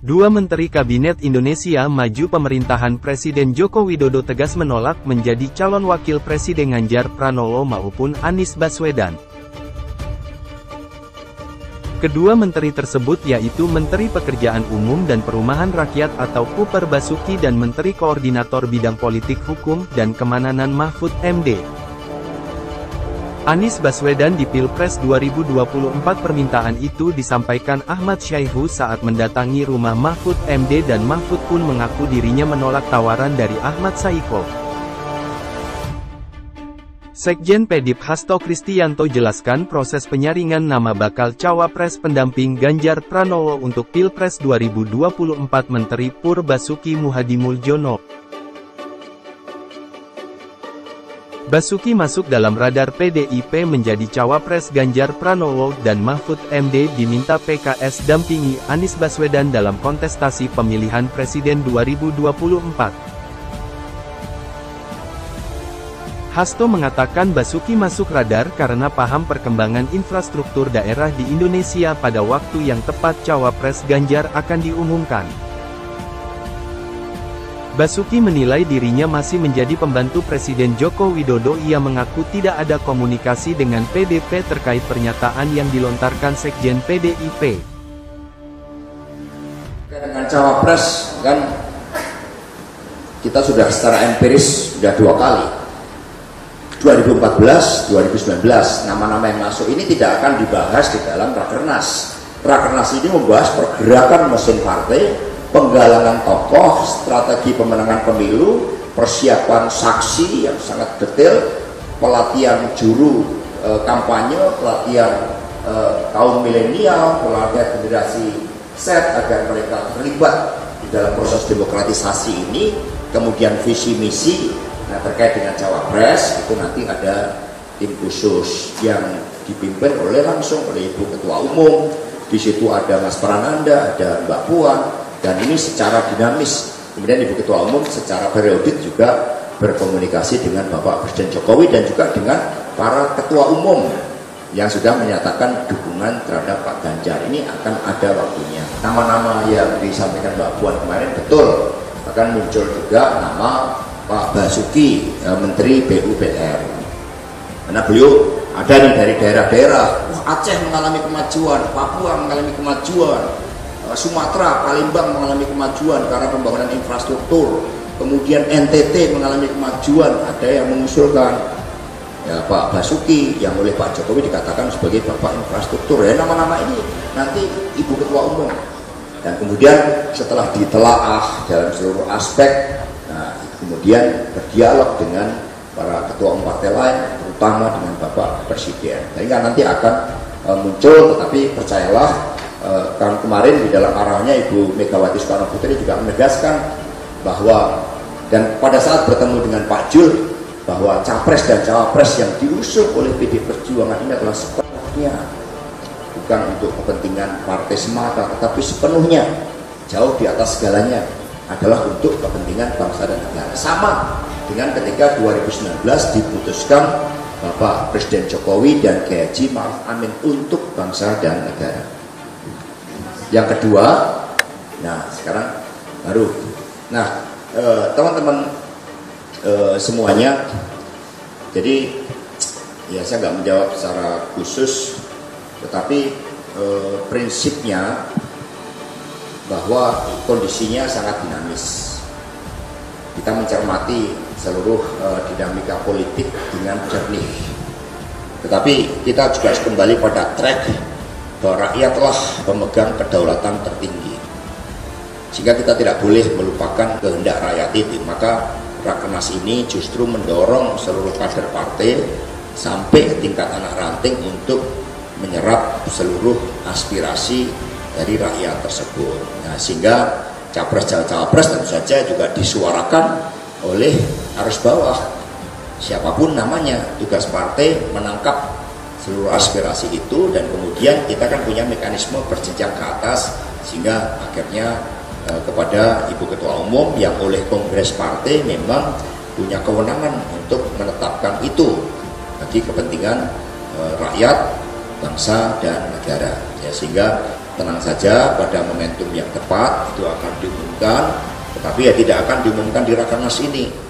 Dua Menteri Kabinet Indonesia Maju pemerintahan Presiden Joko Widodo tegas menolak menjadi calon wakil Presiden Ganjar Pranowo maupun Anies Baswedan. Kedua menteri tersebut yaitu Menteri Pekerjaan Umum dan Perumahan Rakyat atau Puper Basuki dan Menteri Koordinator Bidang Politik Hukum dan Keamanan Mahfud MD. Anies Baswedan di Pilpres 2024. Permintaan itu disampaikan Ahmad Syaihu saat mendatangi rumah Mahfud MD dan Mahfud pun mengaku dirinya menolak tawaran dari Ahmad Syaihu. Sekjen Pedip Hasto Kristianto jelaskan proses penyaringan nama bakal cawapres pendamping Ganjar Pranowo untuk Pilpres 2024 Menteri Pur Basuki Muhadimuljono. Basuki masuk dalam radar PDIP menjadi cawapres Ganjar Pranowo dan Mahfud MD diminta PKS dampingi Anies Baswedan dalam kontestasi pemilihan presiden 2024. Hasto mengatakan Basuki masuk radar karena paham perkembangan infrastruktur daerah di Indonesia pada waktu yang tepat cawapres Ganjar akan diumumkan. Basuki menilai dirinya masih menjadi pembantu Presiden Joko Widodo. Ia mengaku tidak ada komunikasi dengan PDP terkait pernyataan yang dilontarkan Sekjen PDIP. Dengan cawapres kan kita sudah secara empiris sudah 2 kali. 2014, 2019, nama-nama yang masuk ini tidak akan dibahas di dalam Rakernas. Rakernas ini membahas pergerakan mesin partai, penggalangan tokoh, strategi pemenangan pemilu, persiapan saksi yang sangat detail, pelatihan juru kampanye, pelatihan kaum milenial, pelatihan generasi Z agar mereka terlibat di dalam proses demokratisasi ini, kemudian visi misi. Nah, terkait dengan cawapres itu nanti ada tim khusus yang dipimpin langsung oleh Ibu Ketua Umum. Di situ ada Mas Prananda, ada Mbak Puan, dan ini secara dinamis. Kemudian Ibu Ketua Umum secara periodik juga berkomunikasi dengan Bapak Presiden Jokowi dan juga dengan para ketua umum yang sudah menyatakan dukungan terhadap Pak Ganjar. Ini akan ada waktunya. Nama-nama yang disampaikan Mbak Puan kemarin betul, akan muncul juga nama Pak Basuki, Menteri PUPR. Karena beliau ada nih dari daerah-daerah. Aceh mengalami kemajuan, Papua mengalami kemajuan, Sumatera, Palembang mengalami kemajuan karena pembangunan infrastruktur. Kemudian NTT mengalami kemajuan. Ada yang mengusulkan ya, Pak Basuki yang oleh Pak Jokowi dikatakan sebagai Bapak Infrastruktur. Ya, nama-nama ini nanti Ibu Ketua Umum. Dan kemudian setelah ditelaah dalam seluruh aspek, kemudian berdialog dengan para ketua umum partai lain, terutama dengan Bapak Presiden. Sehingga nanti akan muncul, tetapi percayalah, kan kemarin di dalam arahannya Ibu Megawati Soekarno Putri juga menegaskan bahwa, dan pada saat bertemu dengan Pak Jul, bahwa capres dan cawapres yang diusung oleh PD Perjuangan ini adalah sepenuhnya bukan untuk kepentingan partai semata, tetapi sepenuhnya jauh di atas segalanya adalah untuk kepentingan bangsa dan negara. Sama dengan ketika 2019 diputuskan Bapak Presiden Jokowi dan Kiai Haji Ma'ruf Amin untuk bangsa dan negara. Yang kedua, nah sekarang baru, nah teman-teman semuanya, jadi ya saya nggak menjawab secara khusus, tetapi prinsipnya bahwa kondisinya sangat dinamis. Kita mencermati seluruh dinamika politik dengan jernih. Tetapi kita juga harus kembali pada track bahwa rakyatlah pemegang kedaulatan tertinggi. Sehingga kita tidak boleh melupakan kehendak rakyat itu. Maka Rakernas ini justru mendorong seluruh kader partai sampai ke tingkat anak ranting untuk menyerap seluruh aspirasi dari rakyat tersebut. Nah, sehingga capres-cawapres tentu saja juga disuarakan oleh arus bawah, siapapun namanya. Tugas partai menangkap seluruh aspirasi itu, dan kemudian kita kan punya mekanisme berjenjang ke atas, sehingga akhirnya kepada Ibu Ketua Umum yang oleh Kongres Partai memang punya kewenangan untuk menetapkan itu bagi kepentingan rakyat, bangsa, dan negara. Ya, sehingga tenang saja, pada momentum yang tepat itu akan diumumkan, tetapi ya tidak akan diumumkan di Rakernas ini.